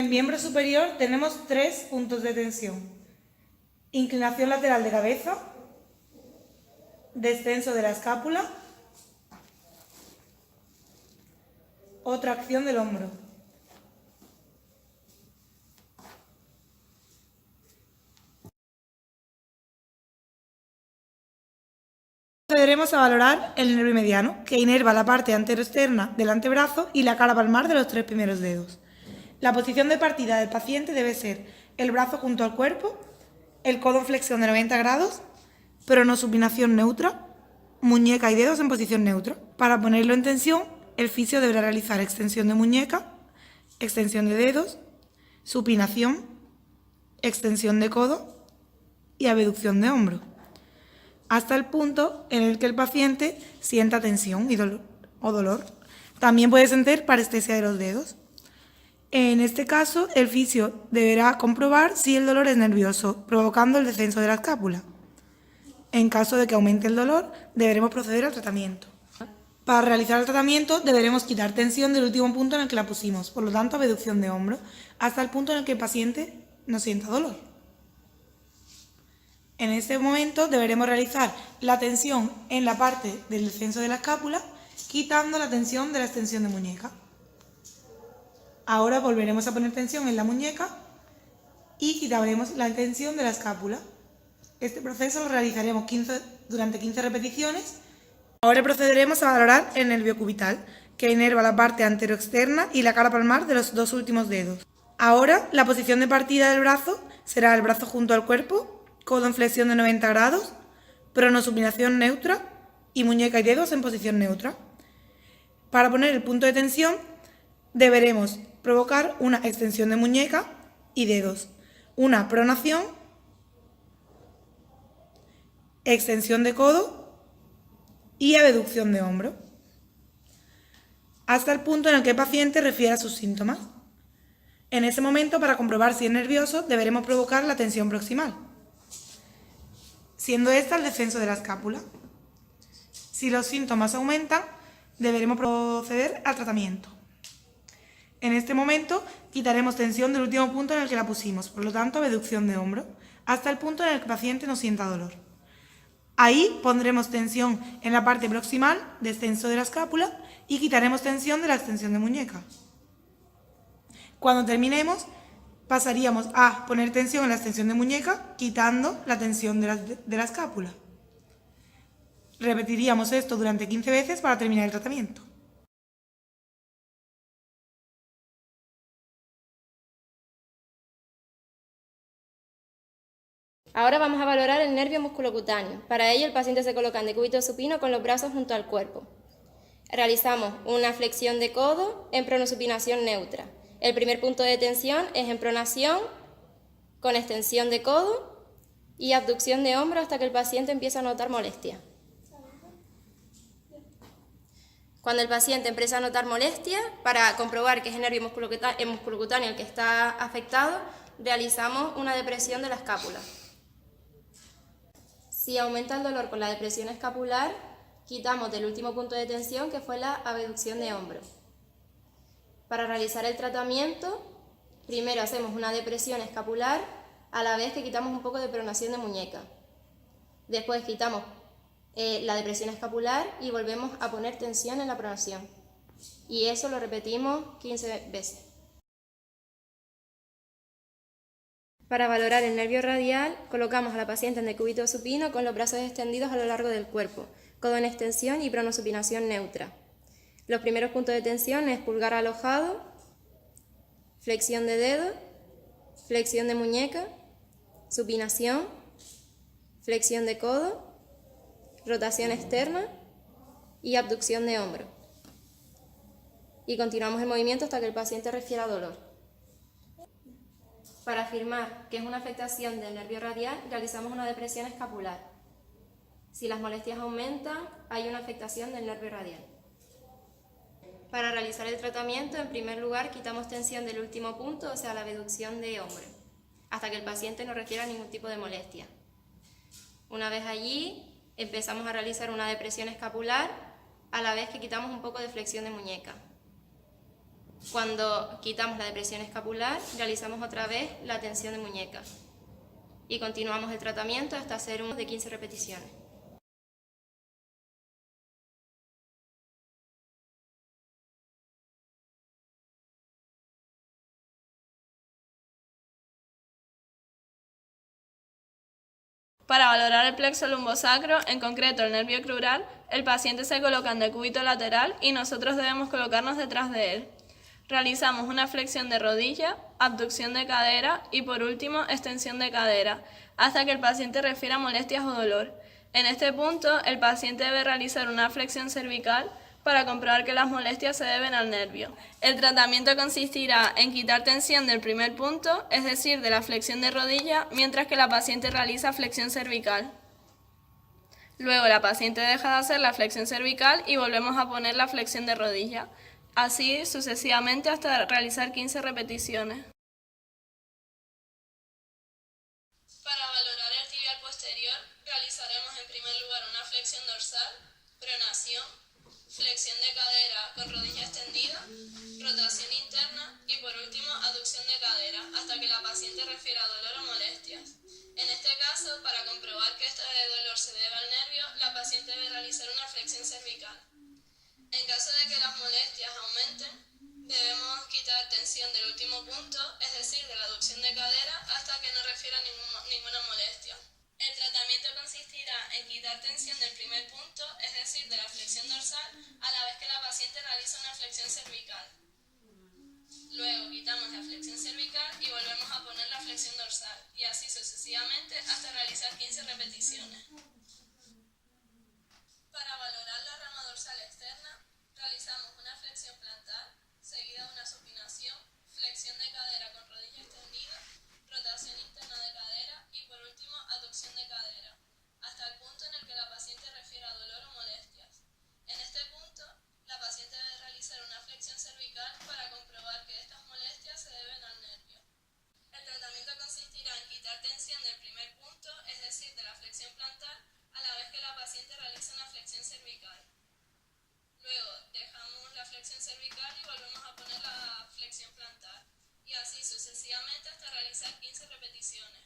En el miembro superior tenemos 3 puntos de tensión: inclinación lateral de cabeza, descenso de la escápula o tracción del hombro. Procederemos a valorar el nervio mediano, que inerva la parte anteroexterna del antebrazo y la cara palmar de los 3 primeros dedos. La posición de partida del paciente debe ser el brazo junto al cuerpo, el codo en flexión de 90 grados, pronosupinación neutra, muñeca y dedos en posición neutra. Para ponerlo en tensión, el fisio deberá realizar extensión de muñeca, extensión de dedos, supinación, extensión de codo y abducción de hombro, hasta el punto en el que el paciente sienta tensión o dolor. También puede sentir parestesia de los dedos. En este caso, el fisio deberá comprobar si el dolor es nervioso, provocando el descenso de la escápula. En caso de que aumente el dolor, deberemos proceder al tratamiento. Para realizar el tratamiento, deberemos quitar tensión del último punto en el que la pusimos, por lo tanto, abducción de hombro, hasta el punto en el que el paciente no sienta dolor. En este momento deberemos realizar la tensión en la parte del descenso de la escápula, quitando la tensión de la extensión de muñeca. Ahora volveremos a poner tensión en la muñeca y quitaremos la tensión de la escápula. Este proceso lo realizaremos durante 15 repeticiones. Ahora procederemos a valorar el nervio cubital, que inerva la parte anteroexterna y la cara palmar de los 2 últimos dedos. Ahora, la posición de partida del brazo será el brazo junto al cuerpo, codo en flexión de 90 grados, pronosupinación neutra y muñeca y dedos en posición neutra. Para poner el punto de tensión, deberemos provocar una extensión de muñeca y dedos, una pronación, extensión de codo y abducción de hombro, hasta el punto en el que el paciente refiera sus síntomas. En ese momento, para comprobar si es nervioso, deberemos provocar la tensión proximal, siendo esta el descenso de la escápula. Si los síntomas aumentan, deberemos proceder al tratamiento. En este momento, quitaremos tensión del último punto en el que la pusimos, por lo tanto, abducción de hombro, hasta el punto en el que el paciente no sienta dolor. Ahí pondremos tensión en la parte proximal, descenso de la escápula, y quitaremos tensión de la extensión de muñeca. Cuando terminemos, pasaríamos a poner tensión en la extensión de muñeca, quitando la tensión de la escápula. Repetiríamos esto durante 15 veces para terminar el tratamiento. Ahora vamos a valorar el nervio musculocutáneo. Para ello, el paciente se coloca en decúbito supino con los brazos junto al cuerpo. Realizamos una flexión de codo en pronosupinación neutra. El primer punto de tensión es en pronación, con extensión de codo y abducción de hombro hasta que el paciente empieza a notar molestia. Cuando el paciente empieza a notar molestia, para comprobar que es el nervio musculocutáneo el que está afectado, realizamos una depresión de la escápula. Si aumenta el dolor con la depresión escapular, quitamos del último punto de tensión, que fue la abducción de hombro. Para realizar el tratamiento, primero hacemos una depresión escapular a la vez que quitamos un poco de pronación de muñeca. Después quitamos la depresión escapular y volvemos a poner tensión en la pronación. Y eso lo repetimos 15 veces. Para valorar el nervio radial, colocamos a la paciente en decúbito supino con los brazos extendidos a lo largo del cuerpo, codo en extensión y pronosupinación neutra. Los primeros puntos de tensión es pulgar alojado, flexión de dedo, flexión de muñeca, supinación, flexión de codo, rotación externa y abducción de hombro. Y continuamos el movimiento hasta que el paciente refiera dolor. Para afirmar que es una afectación del nervio radial, realizamos una depresión escapular. Si las molestias aumentan, hay una afectación del nervio radial. Para realizar el tratamiento, en primer lugar, quitamos tensión del último punto, o sea, la abducción de hombro, hasta que el paciente no refiera ningún tipo de molestia. Una vez allí, empezamos a realizar una depresión escapular, a la vez que quitamos un poco de flexión de muñeca. Cuando quitamos la depresión escapular, realizamos otra vez la tensión de muñeca y continuamos el tratamiento hasta hacer un de 15 repeticiones. Para valorar el plexo lumbosacro, en concreto el nervio crural, el paciente se coloca en decúbito lateral y nosotros debemos colocarnos detrás de él. Realizamos una flexión de rodilla, abducción de cadera y por último extensión de cadera, hasta que el paciente refiera molestias o dolor. En este punto, el paciente debe realizar una flexión cervical para comprobar que las molestias se deben al nervio. El tratamiento consistirá en quitar tensión del primer punto, es decir, de la flexión de rodilla, mientras que la paciente realiza flexión cervical. Luego la paciente deja de hacer la flexión cervical y volvemos a poner la flexión de rodilla. Así sucesivamente hasta realizar 15 repeticiones. Para valorar el tibial posterior, realizaremos en primer lugar una flexión dorsal, pronación, flexión de cadera con rodilla extendida, rotación interna y por último aducción de cadera hasta que la paciente refiera dolor o molestias. En este caso, para comprobar que este dolor se debe al nervio, la paciente debe realizar una flexión cervical. En caso de que las molestias aumenten, debemos quitar tensión del último punto, es decir, de la aducción de cadera, hasta que no refiera ninguna molestia. El tratamiento consistirá en quitar tensión del primer punto, es decir, de la flexión dorsal, a la vez que la paciente realiza una flexión cervical. Luego quitamos la flexión cervical y volvemos a poner la flexión dorsal, y así sucesivamente hasta realizar 15 repeticiones. Para valorar la rama dorsal externa, realizamos una flexión plantar, seguida de una supinación, flexión de cadera con rodilla extendida, rotación interna de cadera y por último aducción de cadera, hasta el punto en el que la paciente refiera dolor o molestias. En este punto, la paciente debe realizar una flexión cervical para comprobar que estas molestias se deben al nervio. El tratamiento consistirá en quitar tensión del primer punto, es decir, de la flexión plantar, a la vez que la paciente realiza una flexión cervical. Luego dejamos la flexión cervical y volvemos a poner la flexión plantar, y así sucesivamente hasta realizar 15 repeticiones.